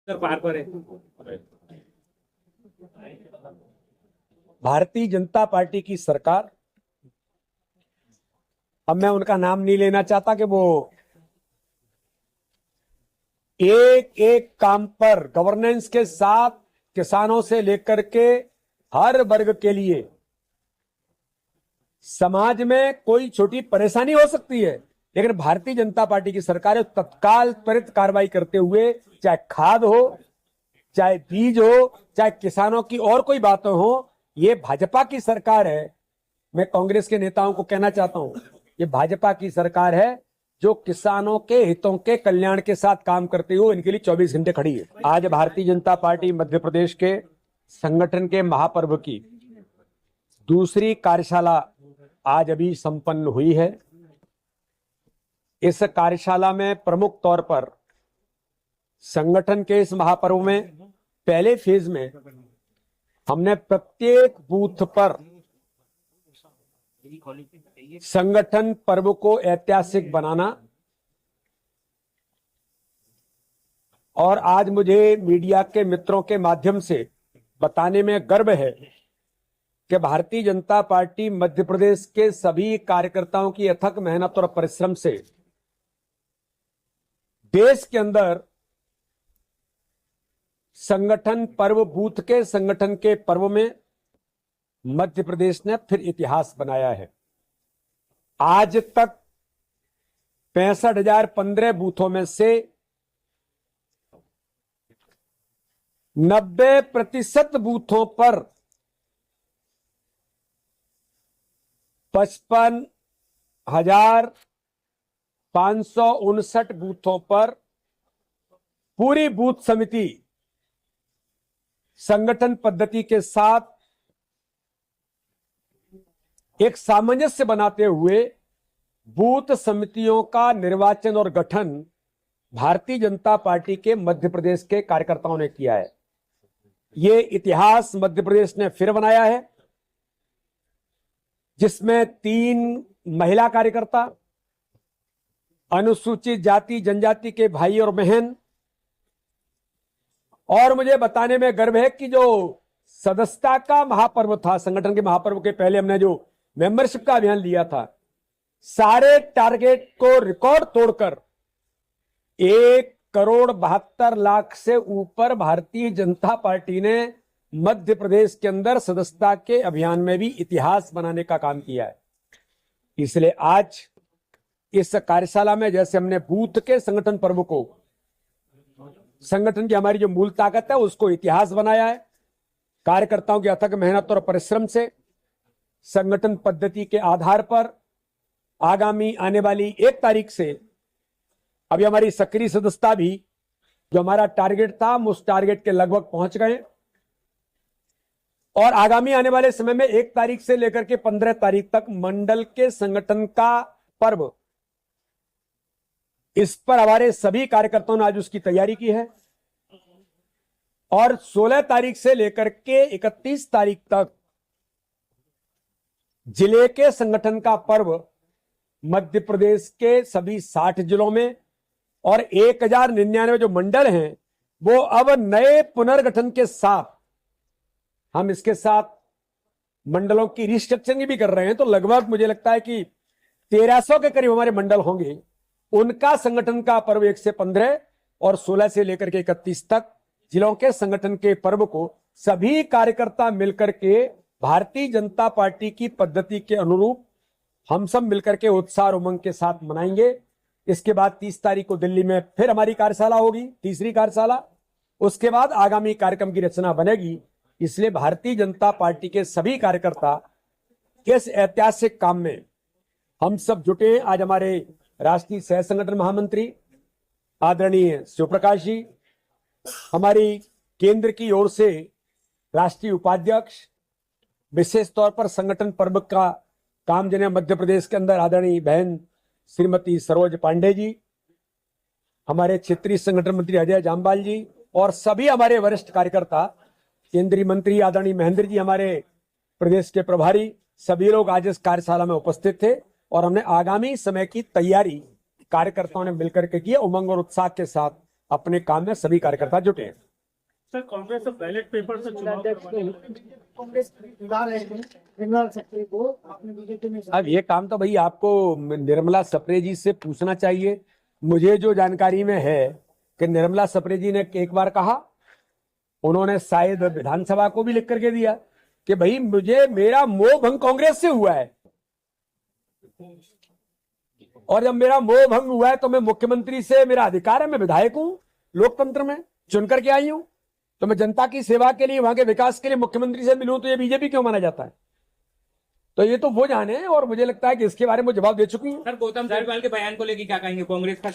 पार पर है। भारतीय जनता पार्टी की सरकार, अब मैं उनका नाम नहीं लेना चाहता कि वो एक एक काम पर गवर्नेंस के साथ किसानों से लेकर के हर वर्ग के लिए समाज में कोई छोटी परेशानी हो सकती है, लेकिन भारतीय जनता पार्टी की सरकार तत्काल त्वरित कार्रवाई करते हुए, चाहे खाद हो, चाहे बीज हो, चाहे किसानों की और कोई बातें हो, ये भाजपा की सरकार है। मैं कांग्रेस के नेताओं को कहना चाहता हूं, ये भाजपा की सरकार है जो किसानों के हितों के कल्याण के साथ काम करते हुए इनके लिए 24 घंटे खड़ी है। आज भारतीय जनता पार्टी मध्य प्रदेश के संगठन के महापर्व की दूसरी कार्यशाला आज अभी संपन्न हुई है। इस कार्यशाला में प्रमुख तौर पर संगठन के इस महापर्व में पहले फेज में हमने प्रत्येक बूथ पर संगठन पर्व को ऐतिहासिक बनाना, और आज मुझे मीडिया के मित्रों के माध्यम से बताने में गर्व है कि भारतीय जनता पार्टी मध्य प्रदेश के सभी कार्यकर्ताओं की अथक मेहनत और परिश्रम से देश के अंदर संगठन पर्व, बूथ के संगठन के पर्व में मध्य प्रदेश ने फिर इतिहास बनाया है। आज तक 65,015 बूथों में से 90% बूथों पर 55,559 बूथों पर पूरी बूथ समिति संगठन पद्धति के साथ एक सामंजस्य बनाते हुए बूथ समितियों का निर्वाचन और गठन भारतीय जनता पार्टी के मध्य प्रदेश के कार्यकर्ताओं ने किया है। ये इतिहास मध्य प्रदेश ने फिर बनाया है, जिसमें 3 महिला कार्यकर्ता, अनुसूचित जाति जनजाति के भाई और बहन, और मुझे बताने में गर्व है कि जो सदस्यता का महापर्व था, संगठन के महापर्व के पहले हमने जो मेंबरशिप का अभियान लिया था, सारे टारगेट को रिकॉर्ड तोड़कर 1,72,00,000 से ऊपर भारतीय जनता पार्टी ने मध्य प्रदेश के अंदर सदस्यता के अभियान में भी इतिहास बनाने का काम किया है। इसलिए आज इस कार्यशाला में जैसे हमने बूथ के संगठन पर्व को, संगठन की हमारी जो मूल ताकत है उसको इतिहास बनाया है, कार्यकर्ताओं की अथक मेहनत और परिश्रम से संगठन पद्धति के आधार पर आगामी आने वाली 1 तारीख से अभी हमारी सक्रिय सदस्यता भी, जो हमारा टारगेट था, हम उस टारगेट के लगभग पहुंच गए, और आगामी आने वाले समय में 1 तारीख से लेकर के 15 तारीख तक मंडल के संगठन का पर्व, इस पर हमारे सभी कार्यकर्ताओं ने आज उसकी तैयारी की है, और 16 तारीख से लेकर के 31 तारीख तक जिले के संगठन का पर्व मध्य प्रदेश के सभी 60 जिलों में, और 1099 जो मंडल हैं वो अब नए पुनर्गठन के साथ, हम इसके साथ मंडलों की रिस्ट्रक्चरिंग भी कर रहे हैं, तो लगभग मुझे लगता है कि 1300 के करीब हमारे मंडल होंगे, उनका संगठन का पर्व 1 से 15 और 16 से लेकर के 31 तक जिलों के संगठन के पर्व को सभी कार्यकर्ता मिलकर के भारतीय जनता पार्टी की पद्धति के अनुरूप हम सब मिलकर के उत्साह और उमंग के साथ मनाएंगे। इसके बाद 30 तारीख को दिल्ली में फिर हमारी कार्यशाला होगी, तीसरी कार्यशाला। उसके बाद आगामी कार्यक्रम की रचना बनेगी। इसलिए भारतीय जनता पार्टी के सभी कार्यकर्ता इस ऐतिहासिक काम में हम सब जुटे। आज हमारे राष्ट्रीय सह संगठन महामंत्री आदरणीय शिवप्रकाश जी, हमारी केंद्र की ओर से राष्ट्रीय उपाध्यक्ष, विशेष तौर पर संगठन पर्व का काम जिन्हें मध्य प्रदेश के अंदर आदरणीय बहन श्रीमती सरोज पांडे जी, हमारे क्षेत्रीय संगठन मंत्री अजय जामवाल जी, और सभी हमारे वरिष्ठ कार्यकर्ता, केंद्रीय मंत्री आदरणीय महेंद्र जी, हमारे प्रदेश के प्रभारी, सभी लोग आज इस कार्यशाला में उपस्थित थे, और हमने आगामी समय की तैयारी कार्यकर्ताओं ने मिलकर के की, उमंग और उत्साह के साथ अपने काम में सभी कार्यकर्ता जुटे हैं। सर, कांग्रेस तो बैलेट पेपर से चुनाव कांग्रेस ला रहे हैं निर्मला सप्रे को अपने बीजेपी में। अब ये काम तो भाई आपको निर्मला सप्रे जी से पूछना चाहिए। मुझे जो जानकारी में है कि निर्मला सप्रे जी ने एक बार कहा, उन्होंने शायद विधानसभा को भी लिख करके दिया कि भाई मुझे मेरा मोह भंग कांग्रेस से हुआ है, और जब मेरा मोह भंग हुआ है तो मैं मुख्यमंत्री से, मेरा अधिकार है, मैं विधायक हूं, लोकतंत्र में चुन करके आई हूं, तो मैं जनता की सेवा के लिए, वहां के विकास के लिए मुख्यमंत्री से मिलूं तो ये बीजेपी क्यों माना जाता है? तो ये तो वो जाने, और मुझे लगता है कि इसके बारे में जवाब दे चुकी है। सर, गौतम केजरीवाल के बयान को लेकर क्या कहेंगे? कांग्रेस का